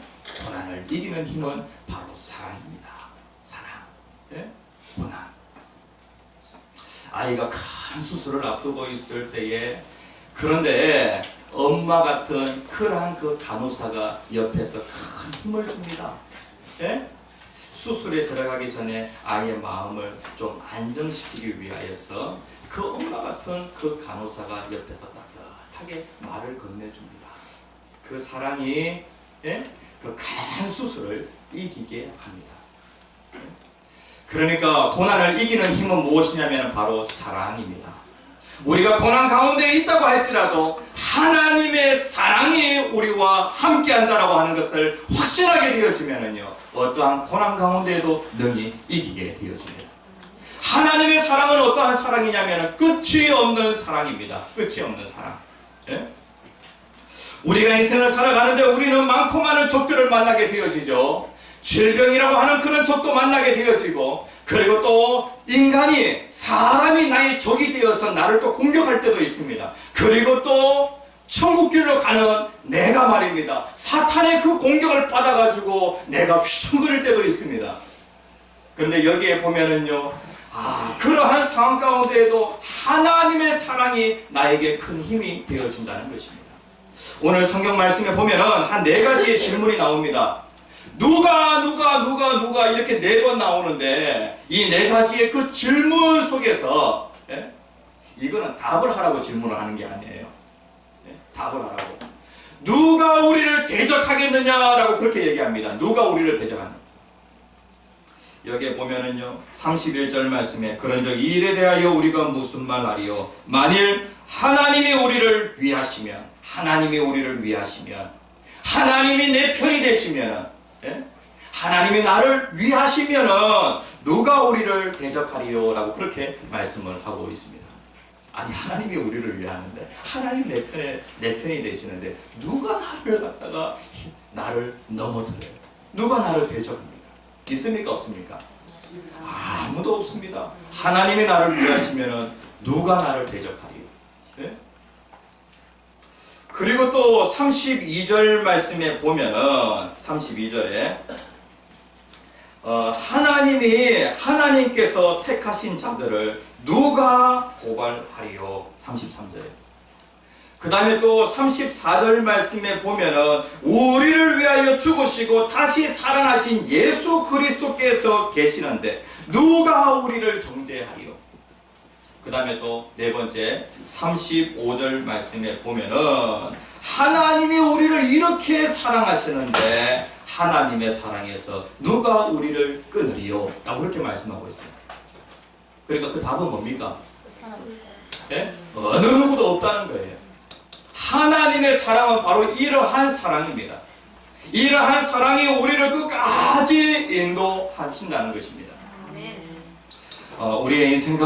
고난을 이기는 힘은 바로 사랑입니다. 사랑. 예? 고난. 아이가 큰 수술을 앞두고 있을 때에, 그런데 엄마 같은 그러한 그 간호사가 옆에서 큰 힘을 줍니다. 예? 수술에 들어가기 전에 아이의 마음을 좀 안정시키기 위하여서 그 엄마 같은 그 간호사가 옆에서 따뜻하게 말을 건네줍니다. 그 사랑이, 예? 그 큰 수술을 이기게 합니다. 그러니까 고난을 이기는 힘은 무엇이냐면 바로 사랑입니다. 우리가 고난 가운데 있다고 할지라도 하나님의 사랑이 우리와 함께 한다라고 하는 것을 확신하게 되어지면은요, 어떠한 고난 가운데에도 능히 이기게 되어집니다. 하나님의 사랑은 어떠한 사랑이냐면 끝이 없는 사랑입니다. 끝이 없는 사랑. 예? 우리가 인생을 살아가는데 우리는 많고 많은 적들을 만나게 되어지죠. 질병이라고 하는 그런 적도 만나게 되어지고, 그리고 또 사람이 나의 적이 되어서 나를 또 공격할 때도 있습니다. 그리고 또 천국길로 가는 내가 말입니다, 사탄의 그 공격을 받아가지고 내가 휘청거릴 때도 있습니다. 그런데 여기에 보면은요, 그러한 상황 가운데에도 하나님의 사랑이 나에게 큰 힘이 되어진다는 것입니다. 오늘 성경 말씀에 보면은 한 4가지의 질문이 나옵니다. 누가 이렇게 4번 나오는데, 이 4가지의 그 질문 속에서, 예? 이거는 답을 하라고 질문을 하는 게 아니에요. 예? 답을 하라고. 누가 우리를 대적하겠느냐라고 그렇게 얘기합니다. 누가 우리를 대적하느냐. 여기에 보면은요, 31절 말씀에 그런즉 이 일에 대하여 우리가 무슨 말 하리요? 만일 하나님이 우리를 위하시면, 하나님이 내 편이 되시면, 예? 하나님이 나를 위하시면은 누가 우리를 대적하리요? 라고 그렇게 말씀을 하고 있습니다. 아니, 하나님이 우리를 위하는데, 하나님 내 편이 되시는데 누가 나를 넘어뜨려요? 누가 나를 대적합니까? 있습니까? 없습니까? 아무도 없습니다. 하나님이 나를 위하시면은 누가 나를 대적하리요? 예? 그리고 또 32절 말씀에 보면은 32절에 하나님께서 택하신 자들을 누가 고발하리요? 33절에 그 다음에 또 34절 말씀에 보면은 우리를 위하여 죽으시고 다시 살아나신 예수 그리스도께서 계시는데 누가 우리를 정죄하리요? 그 다음에 또 네 번째 35절 말씀에 보면은 하나님이 우리를 이렇게 사랑하시는데 하나님의 사랑에서 누가 우리를 끊으리요? 라고 그렇게 말씀하고 있어요. 그러니까 그 답은 뭡니까? 네? 어느 누구도 없다는 거예요. 하나님의 사랑은 바로 이러한 사랑입니다. 이러한 사랑이 우리를 끝까지 인도하신다는 것입니다. 우리의 인생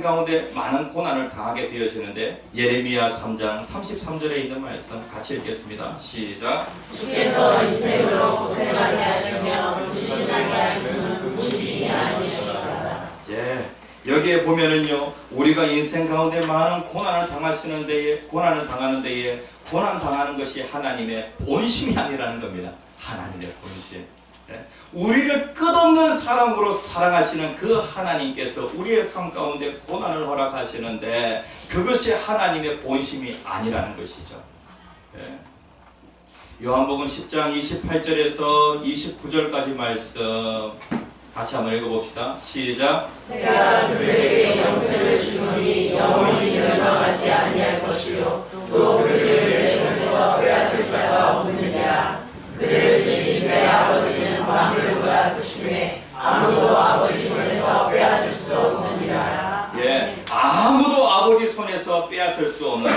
가운데 많은 고난을 당하게 되어지는데 예레미야 3장 33절에 있는 말씀 같이 읽겠습니다. 시작. 주께서 인생으로 고생하게 하시며 지신하게 하시는 분이시니 아니시다. 예, 여기에 보면은요, 우리가 인생 가운데 많은 고난을 당하는 데에 고난 당하는 것이 하나님의 본심이 아니라는 겁니다. 하나님의 본심. 예? 우리를 끝없는 사랑으로 사랑하시는 그 하나님께서 우리의 삶 가운데 고난을 허락하시는데 그것이 하나님의 본심이 아니라는 것이죠. 예? 요한복음 10장 28절에서 29절까지 말씀 같이 한번 읽어봅시다. 시작. 내가 그들에게 영생을 주노니 영원히 멸망하지 아니할 것이요 또 그들을 내 손에서 빼앗을 자가 없느니라. 그들을 주신 내 아버지는 만물보다 크시매 아무도 아버지 손에서 빼앗을 수 없느니라. 예, 아무도 아버지 손에서 빼앗을 수 없는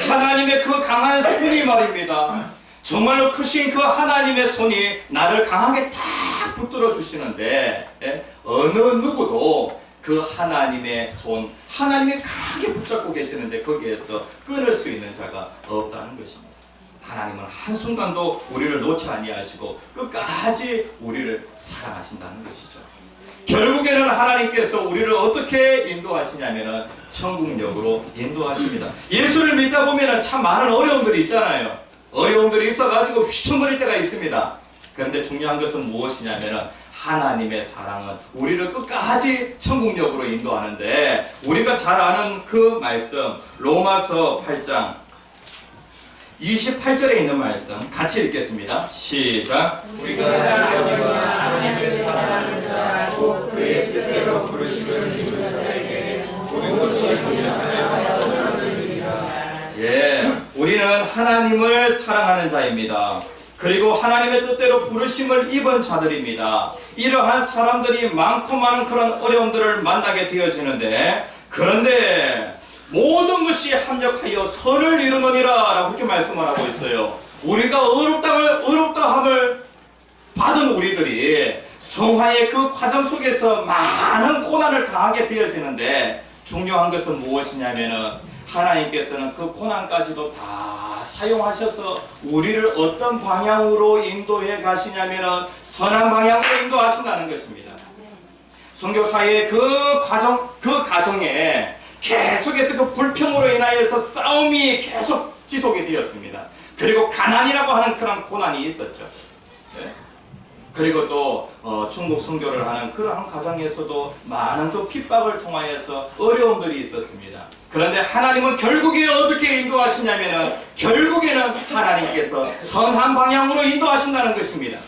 하나님의 그 강한 손이 말입니다. 정말로 크신 그 하나님의 손이 나를 강하게 탁 붙들어 주시는데, 예? 어느 누구도 그 하나님의 손, 하나님이 강하게 붙잡고 계시는데 거기에서 끊을 수 있는 자가 없다는 것입니다. 하나님은 한순간도 우리를 놓지 아니하시고 끝까지 우리를 사랑하신다는 것이죠. 결국에는 하나님께서 우리를 어떻게 인도하시냐면은 천국역으로 인도하십니다. 예수를 믿다 보면은 참 많은 어려움들이 있잖아요. 어려움들이 있어가지고 휘청거릴 때가 있습니다. 그런데 중요한 것은 무엇이냐면은 하나님의 사랑은 우리를 끝까지 천국역으로 인도하는데 우리가 잘 아는 그 말씀 로마서 8장 28절에 있는 말씀 같이 읽겠습니다. 시작. 우리가 하나님의 사랑을 전하고 그의 뜻대로 부르심을 입은 자들에게 모든 것이 성령하여 선물이니라. 예, 우리는 하나님을 사랑하는 자입니다. 그리고 하나님의 뜻대로 부르심을 입은 자들입니다. 이러한 사람들이 많고 많은 그런 어려움들을 만나게 되어지는데 그런데 모든 것이 합력하여 선을 이루느니라 라고 그렇게 말씀을 하고 있어요. 우리가 어렵다함을 받은 우리들이 성화의 그 과정 속에서 많은 고난을 당하게 되어지는데 중요한 것은 무엇이냐면은 하나님께서는 그 고난까지도 다 사용하셔서 우리를 어떤 방향으로 인도해 가시냐면은 선한 방향으로 인도하신다는 것입니다. 선교사의 그 가정에 계속해서 그 불평으로 인하여서 싸움이 계속 지속이 되었습니다. 그리고 가난이라고 하는 그런 고난이 있었죠. 네? 그리고 또 중국 선교를 하는 그러한 가정에서도 많은 그 핍박을 통하여서 어려움들이 있었습니다. 그런데 하나님은 결국에 어떻게 인도하시냐면은 결국에는 하나님께서 선한 방향으로 인도하신다는 것입니다.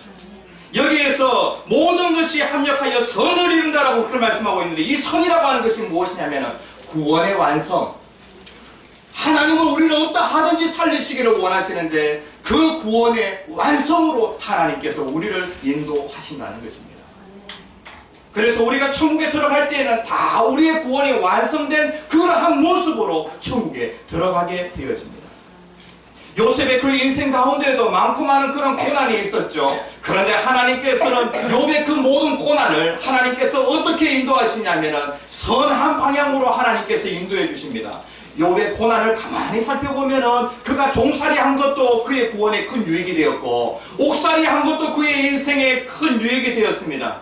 여기에서 모든 것이 합력하여 선을 이룬다라고 그렇게 말씀하고 있는데 이 선이라고 하는 것이 무엇이냐면은 구원의 완성. 하나님은 우리를 어떠 하든지 살리시기를 원하시는데 그 구원의 완성으로 하나님께서 우리를 인도하신다는 것입니다. 그래서 우리가 천국에 들어갈 때에는 다 우리의 구원이 완성된 그러한 모습으로 천국에 들어가게 되어집니다. 요셉의 그 인생 가운데에도 많고 많은 그런 고난이 있었죠. 그런데 하나님께서는 욥의 그 모든 고난을 하나님께서 어떻게 인도하시냐면은 선한 방향으로 하나님께서 인도해 주십니다. 욥의 고난을 가만히 살펴보면은 그가 종살이 한 것도 그의 구원에 큰 유익이 되었고 옥살이 한 것도 그의 인생에 큰 유익이 되었습니다.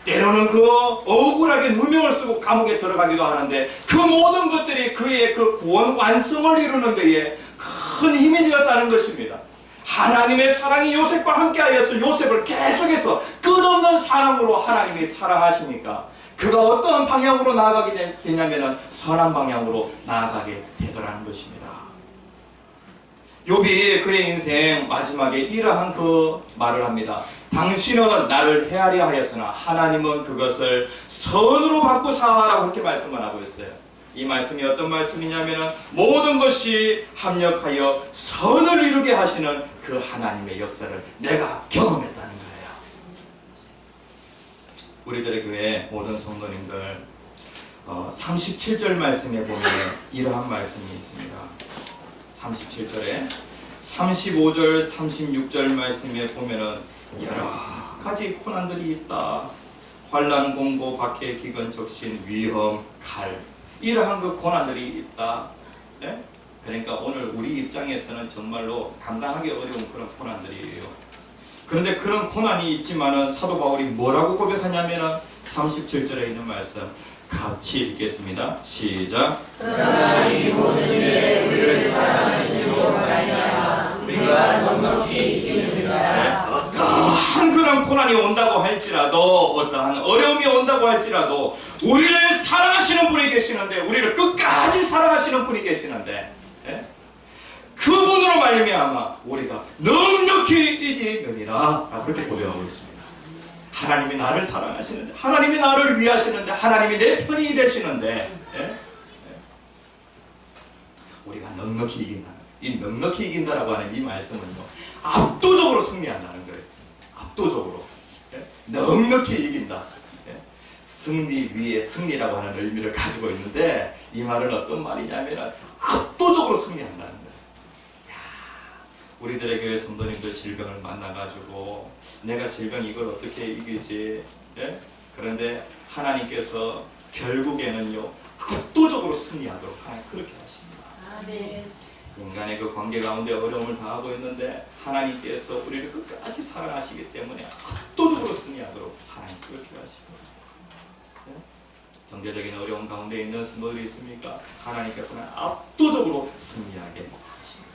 때로는 그 억울하게 누명을 쓰고 감옥에 들어가기도 하는데 그 모든 것들이 그의 그 구원 완성을 이루는 데에 큰 힘이 되었다는 것입니다. 하나님의 사랑이 요셉과 함께하여서 요셉을 계속해서 끝없는 사랑으로 하나님이 사랑하시니까 그가 어떤 방향으로 나아가게 되냐면은 선한 방향으로 나아가게 되더라는 것입니다. 욥이 그의 인생 마지막에 이러한 그 말을 합니다. 당신은 나를 헤아려 하였으나 하나님은 그것을 선으로 바꾸 사하라고 그렇게 말씀을 하고 있어요. 이 말씀이 어떤 말씀이냐면은 모든 것이 합력하여 선을 이루게 하시는 그 하나님의 역사를 내가 경험했다는 거예요. 우리들의 교회 모든 성도님들 37절 말씀에 보면 이러한 말씀이 있습니다. 37절에 35절 36절 말씀에 보면은 여러 가지 고난들이 있다. 환난 공고 박해 기근 적신 위험 칼 이러한 그 고난들이 있다. 네? 그러니까 오늘 우리 입장에서는 정말로 감당하기 어려운 그런 고난들이에요. 그런데 그런 고난이 있지만은 사도 바울이 뭐라고 고백하냐면은 37절에 있는 말씀 같이 읽겠습니다. 시작. 그러나 이 모든 일에 우리를 사랑하시는 이로 말미암아 우리가 넉넉히 이기느니라. 어떠한 그런 고난이 온다고 할지라도 어떠한 어려움이 온다고 할지라도 우리를 사랑하시는 분이 계시는데 우리를 끝까지 사랑하시는 분이 계시는데 예? 그분으로 말미암아 우리가 넉넉히 이기느니라 그렇게 고백하고 있습니다. 하나님이 나를 사랑하시는데 하나님이 나를 위하시는데 하나님이 내 편이 되시는데 예? 우리가 넉넉히 이긴다. 이 넉넉히 이긴다라고 하는 이 말씀은요 압도적으로 승리한다는 거예요. 압도적으로 예? 넉넉히 이긴다. 예? 승리 위에 승리라고 하는 의미를 가지고 있는데 이 말은 어떤 말이냐면 압도적으로 승리한다는 거예요. 우리들의 교회 성도님들 질병을 만나가지고 내가 질병 이걸 어떻게 이기지? 예? 그런데 하나님께서 결국에는요 압도적으로 승리하도록 하나님 그렇게 하십니다. 아멘. 인간의 그 관계 가운데 어려움을 당하고 있는데 하나님께서 우리를 끝까지 사랑하시기 때문에 압도적으로 승리하도록 하나님 그렇게 하십니다. 예? 경제적인 어려움 가운데 있는 성도들이 있습니까? 하나님께서는 압도적으로 승리하게 하십니다.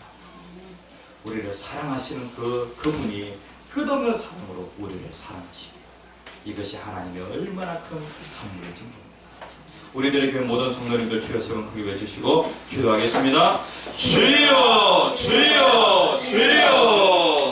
우리를 사랑하시는 그분이 끝없는 사랑으로 우리를 사랑하시기 이것이 하나님의 얼마나 큰 선물인지 모릅니다. 우리들의 교회 모든 성도님들 주여 세 번 크게 외치시고 기도하겠습니다. 주여 주여 주여